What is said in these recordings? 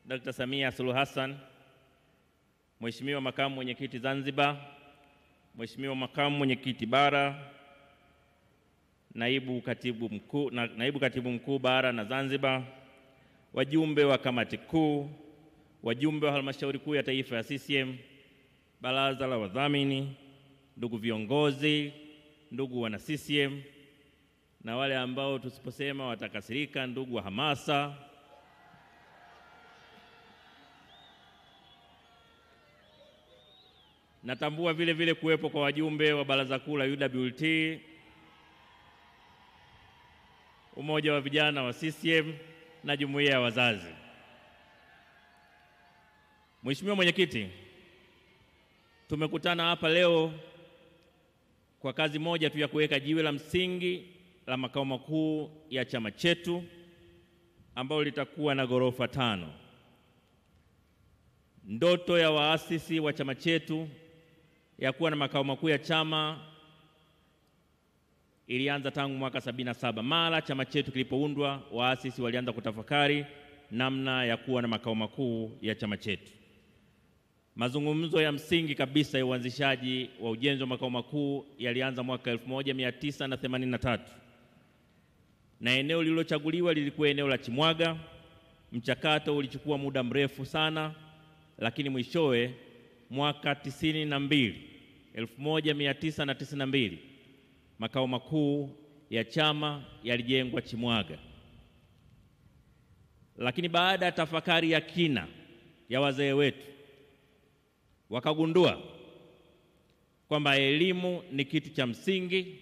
Dr. Samia Suluhu Hassan, Mheshimiwa Makamu Mwenyekiti Zanzibar, Mheshimiwa Makamu Mwenyekiti Bara, Naibu Katibu Mkuu Bara na Zanzibar, wajumbe wa Kamati Kuu, wajumbe wa Halmashauri Kuu ya Taifa ya CCM, Baraza la Wadhamini, ndugu viongozi, ndugu wana CCM, na wale ambao tusiposema watakasirika, ndugu wa hamasa, natambua vile vile kuwepo kwa wajumbe wa Baraza Kuu la UWT, Umoja wa Vijana wa CCM na Jumuiya ya Wazazi. Mheshimiwa Mwenyekiti, tumekutana hapa leo kwa kazi moja tu ya kuweka jiwe la msingi la makao makuu ya chama chetu ambalo litakuwa na ghorofa 5. Ndoto ya waasisi wa chama chetu ya kuwa na makao makuu ya chama ilianza tangu mwaka 77. Mara chama chetu kilipoundwa, waasisi walianza kutafakari namna ya kuwa na makao makuu ya chama chetu. Mazungumzo ya msingi kabisa ya uanzishaji wa ujenzi wa makao makuu yalianza mwaka 1983. Na eneo lililochaguliwa lilikuwa eneo la Chimwaga. Mchakato ulichukua muda mrefu sana, lakini mwishowe mwaka 1992 makao makuu ya chama yalijengwa Chimwaga. Lakini baada ya tafakari ya kina ya wazee wetu, wakagundua kwamba elimu ni kitu cha msingi.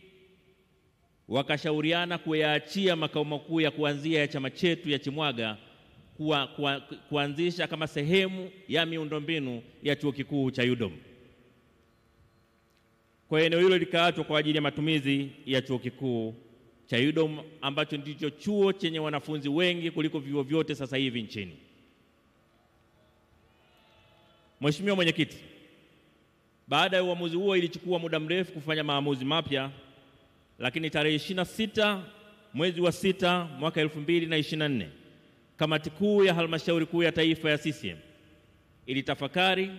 Wakashauriana kuyaachia makao makuu ya kuanzia ya chama chetu ya Chimwaga kuanzisha kama sehemu ya miundombinu ya chuo kikuu cha UDOM. Kwa eneo hilo likaachwa kwa ajili ya matumizi ya chuo kikuu cha UDOM ambacho ndicho chuo chenye wanafunzi wengi kuliko vyuo vyote sasa hivi nchini. Mheshimiwa Mwenyekiti, baada ya uamuzi huo ilichukua muda mrefu kufanya maamuzi mapya, lakini tarehe 26 mwezi wa 6 mwaka 2024 Kamati Kuu ya Halmashauri Kuu ya Taifa ya CCM ilitafakari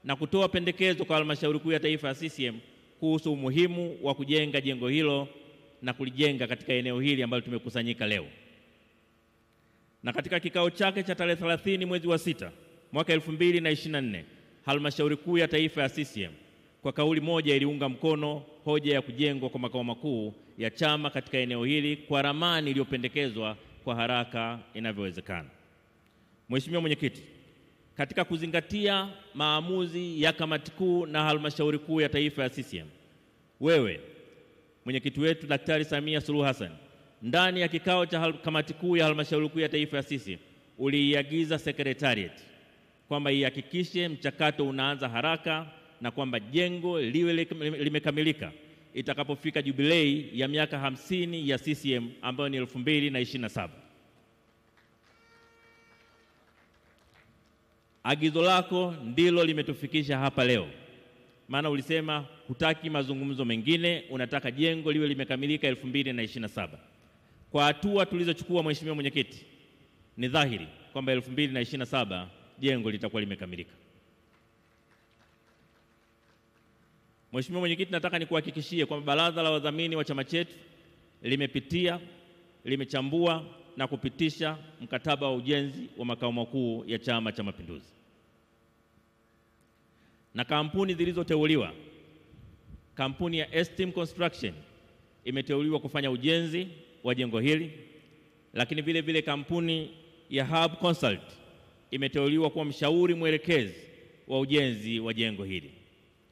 na kutoa pendekezo kwa Halmashauri Kuu ya Taifa ya CCM kuhusu umuhimu wa kujenga jengo hilo na kulijenga katika eneo hili ambalo tumekusanyika leo. Na katika kikao chake cha tarehe 30 mwezi wa 6 mwaka 2024 Halmashauri Kuu ya Taifa ya CCM kwa kauli moja iliunga mkono hoja ya kujengwa kwa makao makuu ya chama katika eneo hili kwa ramani iliyopendekezwa kwa haraka inavyowezekana. Mheshimiwa Mwenyekiti, katika kuzingatia maamuzi ya Kamati Kuu na Halmashauri Kuu ya Taifa ya CCM, wewe mwenyekiti wetu Daktari Samia Suluhu Hassan, ndani ya kikao cha Kamati Kuu ya Halmashauri Kuu ya Taifa ya CCM, uliiagiza Secretariat kwamba ihakikishe mchakato unaanza haraka na kwamba jengo liwe limekamilika itakapofika jubilei ya miaka 50 ya CCM ambayo ni 2027. Agizo lako ndilo limetufikisha hapa leo. Maana ulisema hutaki mazungumzo mengine, unataka jengo liwe limekamilika 2027. Kwa hatua tulizochukua, Mheshimiwa Mwenyekiti, ni dhahiri kwamba 2027 jengo litakuwa limekamilika. Mheshimiwa Mwenyekiti, nataka nikuhakikishie kwamba Baraza la Wadhamini wa chama chetu limepitia, limechambua na kupitisha mkataba wa ujenzi wa makao makuu ya Chama cha Mapinduzi. Na kampuni zilizoteuliwa, kampuni ya Esteem Construction imeteuliwa kufanya ujenzi wa jengo hili, lakini vile vile kampuni ya Hub Consult imeteuliwa kuwa mshauri mwelekezi wa ujenzi wa jengo hili.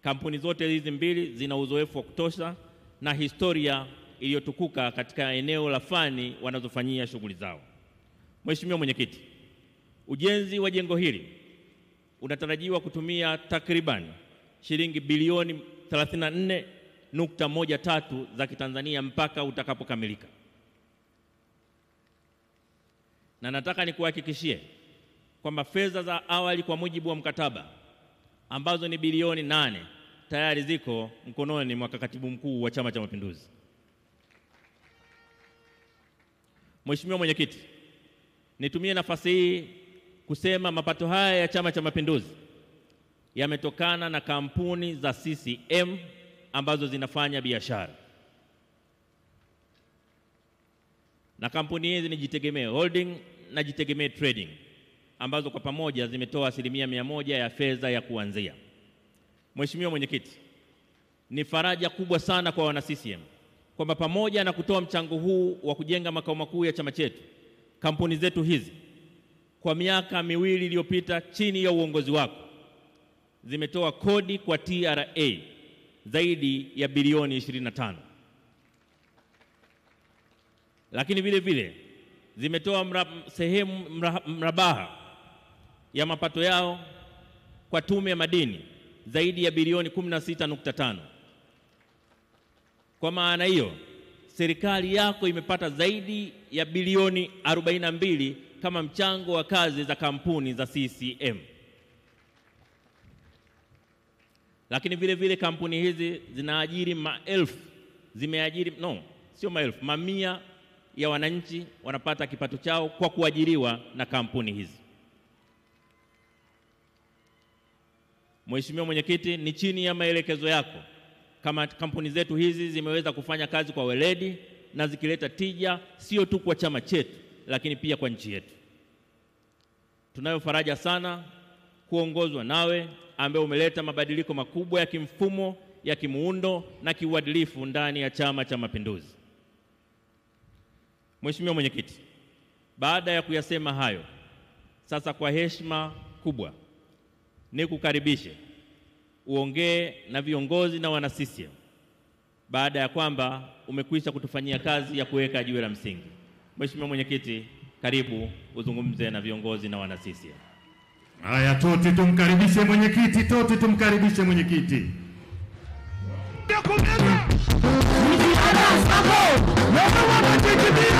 Kampuni zote hizi mbili zina uzoefu wa kutosha na historia iliyotukuka katika eneo la fani wanazofanyia shughuli zao. Mheshimiwa Mwenyekiti, ujenzi wa jengo hili unatarajiwa kutumia takriban shilingi bilioni 34.13 za Kitanzania mpaka utakapokamilika. Na nataka nikuhakikishie kwamba fedha za awali kwa mujibu wa mkataba ambazo ni bilioni 8 tayari ziko mkononi mwa Katibu Mkuu wa Chama cha Mapinduzi. Mheshimiwa Mwenyekiti, nitumie nafasi hii kusema mapato haya ya Chama cha Mapinduzi yametokana na kampuni za CCM ambazo zinafanya biashara. Na kampuni hizi ni Jitegemee Holding na Jitegemee Trading ambazo kwa pamoja zimetoa 100% ya fedha ya kuanzia. Mheshimiwa Mwenyekiti, ni faraja kubwa sana kwa wana CCM kwamba pamoja na kutoa mchango huu wa kujenga makao makuu ya chama chetu, kampuni zetu hizi kwa miaka miwili iliyopita chini ya uongozi wako zimetoa kodi kwa TRA zaidi ya bilioni 25. Lakini vile vile zimetoa sehemu mrabaha ya mapato yao kwa Tume ya Madini zaidi ya bilioni 16.5. Kwa maana hiyo, serikali yako imepata zaidi ya bilioni 42 kama mchango wa kazi za kampuni za CCM. Lakini vile vile kampuni hizi zinaajiri mamia ya wananchi wanapata kipato chao kwa kuajiriwa na kampuni hizi. Mheshimiwa Mwenyekiti, ni chini ya maelekezo yako kama kampuni zetu hizi zimeweza kufanya kazi kwa weledi na zikileta tija sio tu kwa chama chetu lakini pia kwa nchi yetu. Tunayo faraja sana kuongozwa nawe ambaye umeleta mabadiliko makubwa ya kimfumo, ya kimuundo na kiuadilifu ndani ya Chama cha Mapinduzi. Mheshimiwa Mwenyekiti, baada ya kuyasema hayo, sasa kwa heshima kubwa nikukaribishe uongee na viongozi na wana CCM baada ya kwamba umekwisha kutufanyia kazi ya kuweka jiwe la msingi. Mheshimiwa Mwenyekiti, karibu uzungumze na viongozi na wana CCM. Haya, tote tumkaribishe mwenyekiti, tote tumkaribishe mwenyekiti. Wewe